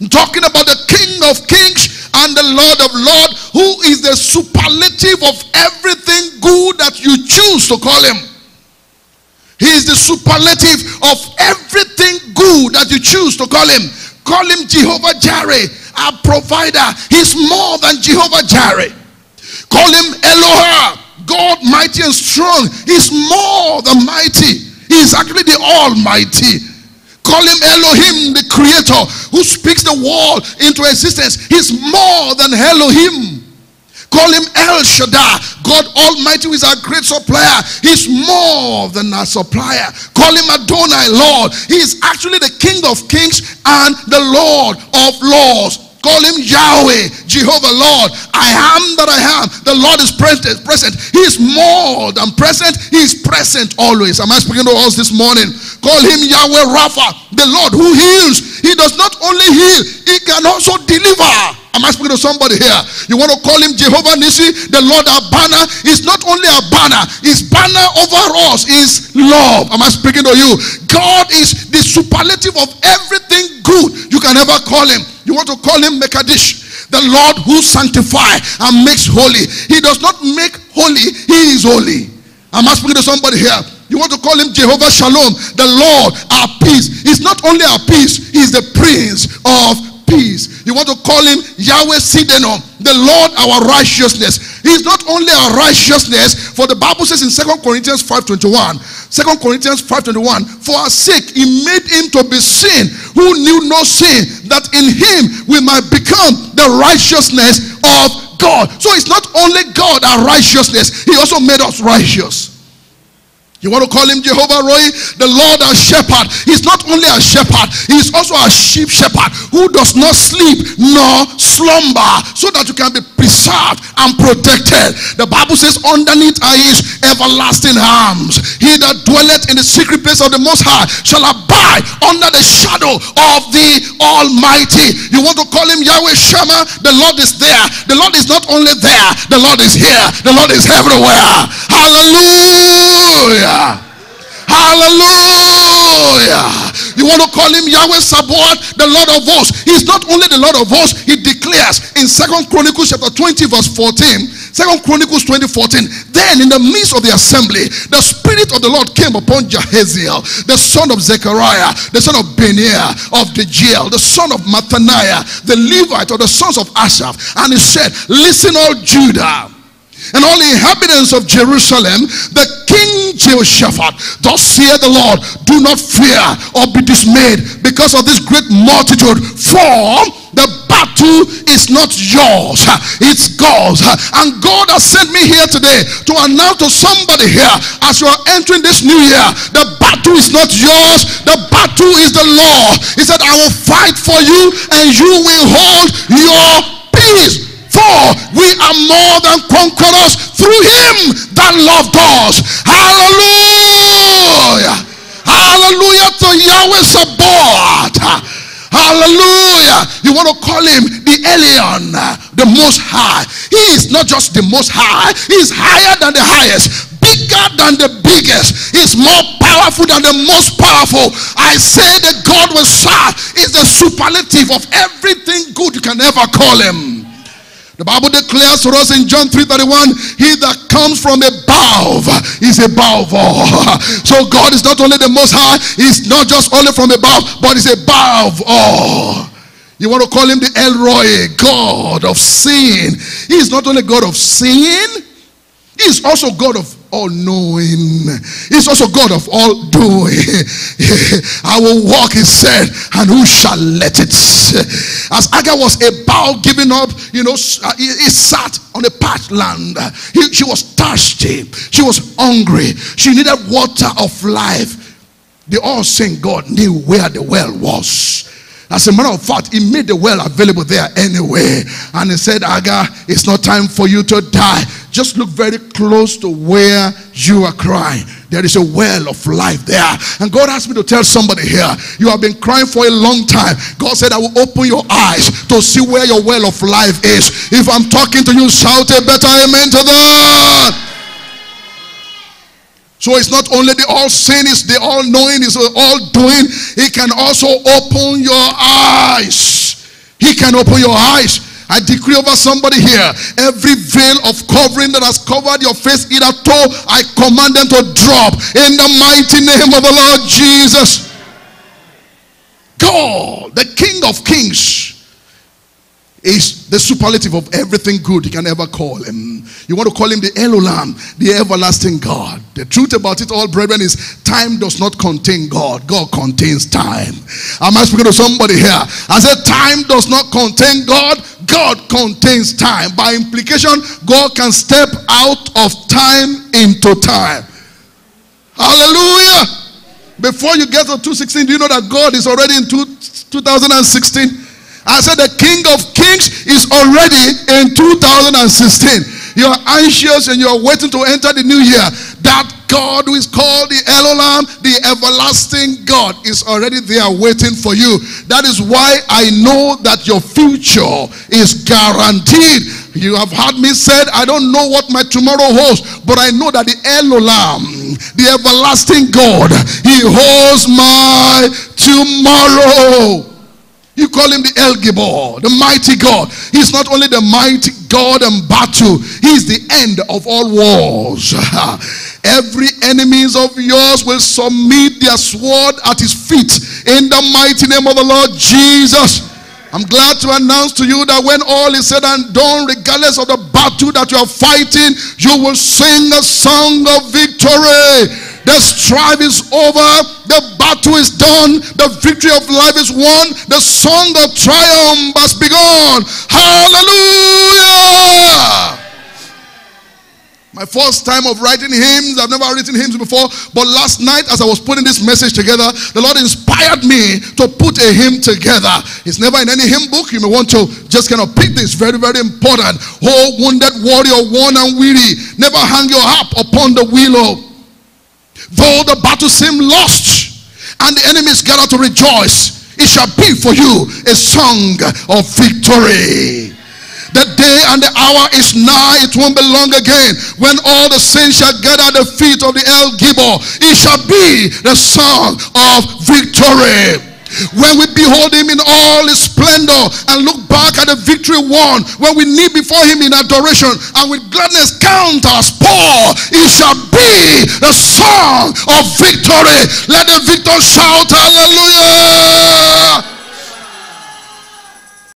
I'm talking about the King of Kings and the Lord of Lords, who is the superlative of everything good that you choose to call him. He is the superlative of everything good that you choose to call him. Call him Jehovah Jireh, our provider. He's more than Jehovah Jireh. Call him Elohim, God mighty and strong. He's more than mighty. He's actually the Almighty. Call him Elohim, the creator who speaks the world into existence. He's more than Elohim. Call him El Shaddai, God Almighty, who is our great supplier. He's more than our supplier. Call him Adonai, Lord. He is actually the King of Kings and the Lord of Lords. Call him Yahweh, Jehovah, Lord. I am that I am. The Lord is present. He is more than present. He is present always. Am I speaking to us this morning? Call him Yahweh Rapha, the Lord who heals. He does not only heal, he can also deliver. Am I speaking to somebody here? You want to call him Jehovah Nissi, the Lord our banner? He's not only a banner, his banner over us is love. Am I speaking to you? God is the superlative of everything good you can ever call him. You want to call him Mekadesh, the Lord who sanctifies and makes holy. He does not make holy, he is holy. Am I speaking to somebody here? You want to call him Jehovah Shalom, the Lord our peace. He's not only our peace, he's the Prince of peace. You want to call him Yahweh Sideno, the Lord our righteousness. He's not only our righteousness, for the Bible says in 2 Corinthians 5:21, 2 Corinthians 5:21, for our sake he made him to be sin who knew no sin, that in him we might become the righteousness of God. So it's not only God our righteousness, he also made us righteous. You want to call him Jehovah Rohi, the Lord our shepherd. He's not only a shepherd, he's also a sheep shepherd who does not sleep nor slumber, so that you can be preserved and protected. The Bible says underneath are his everlasting arms. He that dwelleth in the secret place of the Most High shall abide under the shadow of the Almighty. You want to call him Yahweh Shammah, the Lord is there. The Lord is not only there, the Lord is here. The Lord is everywhere. Hallelujah. Hallelujah. You want to call him Yahweh Sabaoth, the Lord of hosts. He's not only the Lord of hosts, he declares in 2 Chronicles chapter 20 verse 14, 2 Chronicles 20:14, then in the midst of the assembly, the Spirit of the Lord came upon Jahaziel, the son of Zechariah, the son of Benaiah of Degiel, the son of Mattaniah, the Levite of the sons of Asaph, and he said, listen all Judah and all the inhabitants of Jerusalem, the King Jehoshaphat, thus saith the Lord, do not fear or be dismayed because of this great multitude, for the battle is not yours, it's God's. And God has sent me here today to announce to somebody here, as you are entering this new year, the battle is not yours, the battle is the Lord. He said, I will fight for you and you will hold your peace. For we are more than conquerors through him that loved us. Hallelujah. Hallelujah to Yahweh Sabaoth. Hallelujah. You want to call him the Elyon, the Most High. He is not just the Most High, he is higher than the highest, bigger than the biggest. He's more powerful than the most powerful. I say that God will serve is the superlative of everything good you can ever call him. The Bible declares to us in John 3:31, he that comes from above is above all. So God is not only the Most High, he's not just only from above, but he's above all. You want to call him the El Roi, God of sin. He is not only God of sin, he is also God of all knowing. He's also God of all doing. I will walk, he said, and who shall let it? As Agar was about giving up, he sat on a parched land. She was thirsty, she was hungry, she needed water of life. The all-seeing God knew where the well was. As a matter of fact, he made the well available there anyway. And he said, Agar, it's not time for you to die. Just look very close to where you are crying. There is a well of life there. And God asked me to tell somebody here, you have been crying for a long time. God said, I will open your eyes to see where your well of life is. If I'm talking to you, shout a better amen to that. So it's not only the all-seeing, it's the all-knowing, it's the all-doing. He can also open your eyes. can open your eyes. I decree over somebody here, every veil of covering that has covered your face, either toe, I command them to drop in the mighty name of the Lord Jesus. God, the King of Kings, is the superlative of everything good you can ever call him. You want to call him the Elohim, the everlasting God. The truth about it all, brethren, is time does not contain God. God contains time. Am I speaking to somebody here? I said time does not contain God. God contains time. By implication, God can step out of time into time. Hallelujah. Before you get to 2016, do you know that God is already in 2016? I said the King of Kings is already in 2016. You are anxious and you are waiting to enter the new year. That God who is called the Elohim, the everlasting God, is already there waiting for you. That is why I know that your future is guaranteed. You have heard me said, I don't know what my tomorrow holds, but I know that the Elohim, the everlasting God, he holds my tomorrow. You call him the El Gibor, the mighty God. He's not only the mighty God in battle, he's the end of all wars. Every enemies of yours will submit their sword at his feet in the mighty name of the Lord Jesus. I'm glad to announce to you that when all is said and done, regardless of the battle that you are fighting, you will sing a song of victory. The strife is over. The battle is done. The victory of life is won. The song of triumph has begun. Hallelujah! My first time of writing hymns. I've never written hymns before. But last night as I was putting this message together, the Lord inspired me to put a hymn together. It's never in any hymn book. You may want to just kind of pick this. Very, very important. Oh, wounded warrior, worn and weary, never hang your harp upon the willow. Though the battle seem lost and the enemies gather to rejoice, it shall be for you a song of victory. The day and the hour is nigh, it won't be long again, when all the saints shall gather at the feet of the El Gibor. It shall be the song of victory. When we behold him in all his splendor and look back at the victory won, when we kneel before him in adoration and with gladness count our spoil, it shall be the song of victory. Let the victor shout hallelujah.